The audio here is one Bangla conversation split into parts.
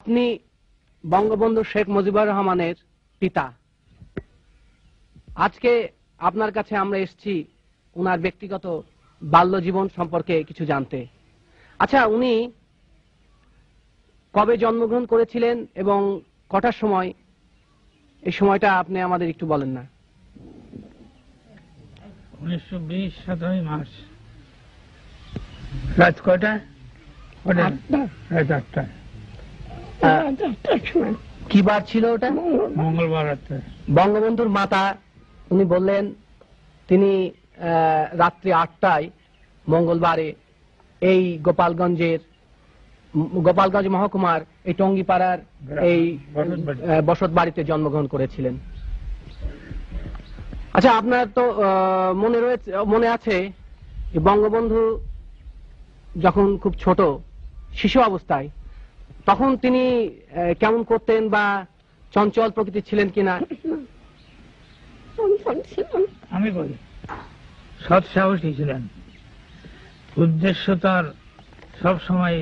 আপনি বঙ্গবন্ধু শেখ মুজিবুর রহমানের পিতা। আজকে আপনার কাছে আমরা এসেছি উনার ব্যক্তিগত বাল্য জীবন সম্পর্কে কিছু জানতে। আচ্ছা, উনি কবে জন্মগ্রহণ করেছিলেন এবং কটার সময়, এই সময়টা আপনি আমাদের একটু বলেন না। 1920 17 মার্চ। রাত কয়টা? রাত 8টা। কি বার ছিল ওটা? মঙ্গলবার রাত্রে। বঙ্গবন্ধুর মাতা উনি বললেন তিনি রাত্রি 8টায় মঙ্গলবারে এই গোপালগঞ্জ মহকুমার এই টঙ্গিপাড়ার এই বসত বাড়িতে জন্মগ্রহণ করেছিলেন। আচ্ছা, আপনার তো মনে আছে যে বঙ্গবন্ধু যখন খুব ছোট শিশু অবস্থায় তখন তিনি কেমন করতেন বা চঞ্চল প্রকৃতির ছিলেন কিনা? আমি বলি সৎ সাহসী ছিলেন। উদ্দেশ্য তার সবসময়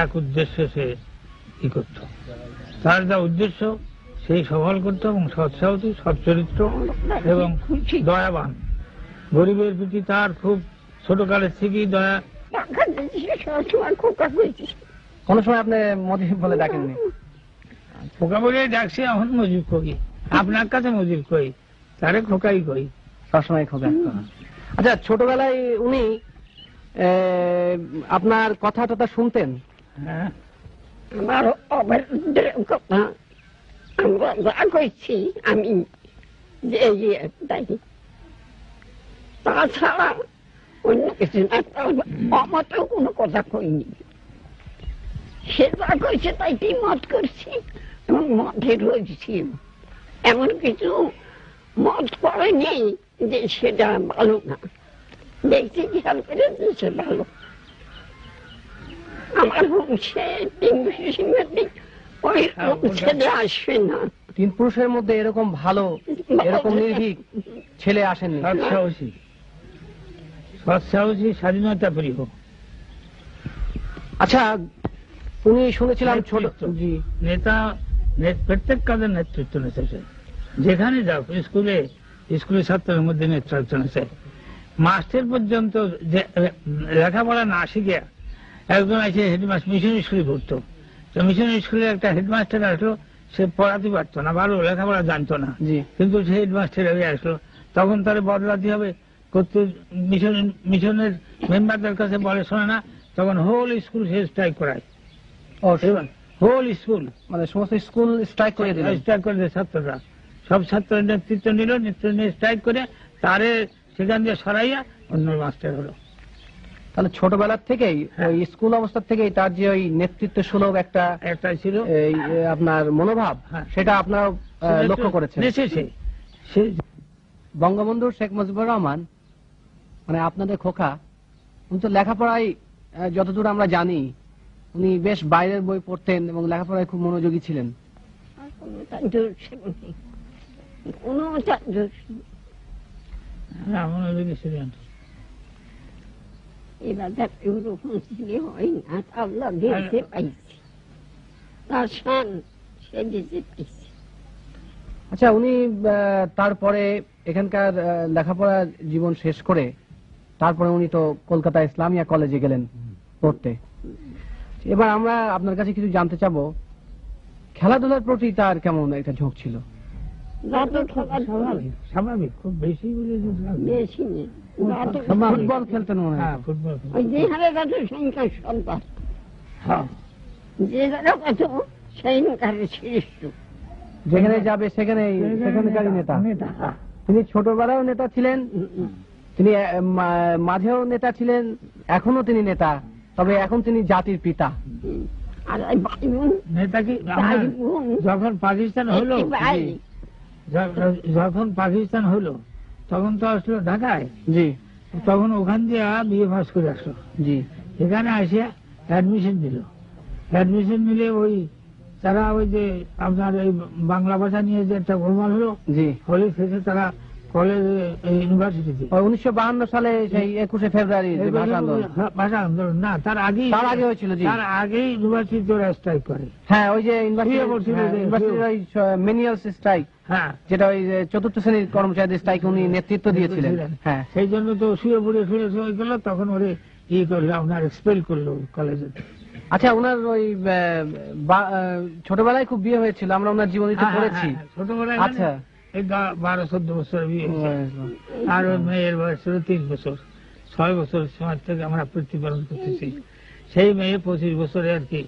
এক উদ্দেশ্য, সে কি করত, তার যা উদ্দেশ্য সেই সফল করত এবং সৎ সাহসী, সৎ চরিত্র এবং দয়াবান। গরিবের প্রতি তার খুব ছোটকালের থেকেই দয়া। কোন সময় আপনি মজিব বলে ডাকেননি? খোকা বলে ডাকছি, এখন মজিব করি, আপনার কাছে মজিব করি, তারে খোকাই করি, সবসময় খোকা। আচ্ছা, ছোটবেলায় উনি আপনার কথা টথা শুনতেন? হ্যাঁ, আমার আমরা যা করছি আমি তাছাড়া অন্য কিছু না। আমাতেও কোনো কথা কইনি, সে যা করছে তাই কি মত করছি এবং মঠে রয়েছি। এমন কিছু মত করেনি যে সেটা ভালো না, দেখছি খেয়াল করে সে ভালো। আমার বংশে ওই ছেলে আসবে না। 3 পুরুষের মধ্যে এরকম ভালো, এরকম নির্ভীক ছেলে আসেননি। সৎ সাহসী, স্বাধীনতা প্রিয়। আচ্ছা, উনি শুনেছিলাম ছোট নেতা, প্রত্যেক কাজের নেতৃত্ব নিতেছে। যেখানে যাও, স্কুলে ছাত্রের মধ্যে নেতৃত্ব নিতে। মাস্টার পর্যন্ত লেখাপড়া না শিখে একজন আছে হেডমাস্টার, মিশন স্কুলে পড়তো, তো মিশন স্কুলে একটা হেডমাস্টার আসলো, সে পড়াতে পারতো না, ভালো লেখাপড়া জানতো না, কিন্তু সে হেডমাস্টার হয়ে আসলো। তখন তার বদলাতে হবে, মিশনের মেম্বারদের কাছে বলে শোনে না, তখন হোল স্কুল সে স্ট্রাইক করায়। হোল স্কুল মানে সমস্ত স্কুল স্ট্রাইক করে দিল, স্ট্রাইক করে দেয় ছাত্ররা। সব ছাত্র নেতৃত্ব নিল, নেতৃত্ব নিয়ে স্ট্রাইক করে তারে সেখান দিয়ে সরাইয়া অন্য মাস্টার হলো। তাহলে ছোটবেলার থেকেই ওই স্কুল অবস্থা থেকেই তার যে ওই নেতৃত্ব সুলভ একটা ছিল আপনার মনোভাব, সেটা আপনারা লক্ষ্য করেছেন। বঙ্গবন্ধু শেখ মুজিবুর রহমান মানে আপনাদের খোকা, উনি তো লেখাপড়ায় যতদূর আমরা জানি উনি বেশ বাইরের বই পড়তেন এবং লেখাপড়ায় খুব মনোযোগী ছিলেন। মনোযোগী ছিলেন। আচ্ছা, উনি তারপরে এখানকার লেখাপড়া জীবন শেষ করে তারপরে উনি তো কলকাতা ইসলামিয়া কলেজে গেলেন পড়তে। এবার আমরা আপনার কাছে কিছু জানতে চাবো, খেলাধুলার প্রতি তার কেমন একটা ঝোঁক ছিল? স্বাভাবিক, খুব বেশি ফুটবল খেলতেন মনে হয়। যেখানে যাবে সেখানকারই নেতা। তিনি ছোটবেলায় নেতা ছিলেন, তিনি মাঝেও নেতা ছিলেন, এখনো তিনি নেতা, তবে এখন তিনি জাতির পিতা। নেতা কি যখন পাকিস্তান হলো তখন তো আসলো ঢাকায়। জি, তখন ওখান দিয়ে বিএ পাস করে আসলো। জি, এখানে আসে অ্যাডমিশন দিল। অ্যাডমিশন নিলে ওই তারা ওই যে আপনার এই বাংলা ভাষা নিয়ে যে একটা গোলমাল হলো, জি, হলে শেষে তারা কলেজে ইউনিভার্সিটিতে 1952 সালে সেই 21শে ফেব্রুয়ারি যে ভাষা আন্দোলন। ভাষা আন্দোলন না, তার আগে হয়েছিল। জি, তার আগেই ইউনিভার্সিটি ওরা স্ট্রাইক করে। হ্যাঁ, ওই যে ইউনিভার্সিটির মেনিয়াল স্ট্রাইক, হ্যাঁ, যেটা ওই যে চতুর্থ শ্রেণীর কর্মচারীদের স্ট্রাইক উনি নেতৃত্ব দিয়েছিলেন। হ্যাঁ, সেই জন্য তো শুয়ে পড়ে হয়ে গেল, তখন ওরে করলো, আপনার এক্সপেল করলো কলেজে। আচ্ছা, ওনার ওই ছোটবেলায় খুব বিয়ে হয়েছিল, আমরা ওনার জীবনীতে পড়েছি। ছোটবেলায় আচ্ছা, এই 12-14 বছর বিয়ে হয়েছে। আর ওই মেয়ের বয়স ছিল 3 বছর। 6 বছর সময় থেকে আমরা প্রতিপালন করতেছি। সেই মেয়ে 25 বছরে আর কি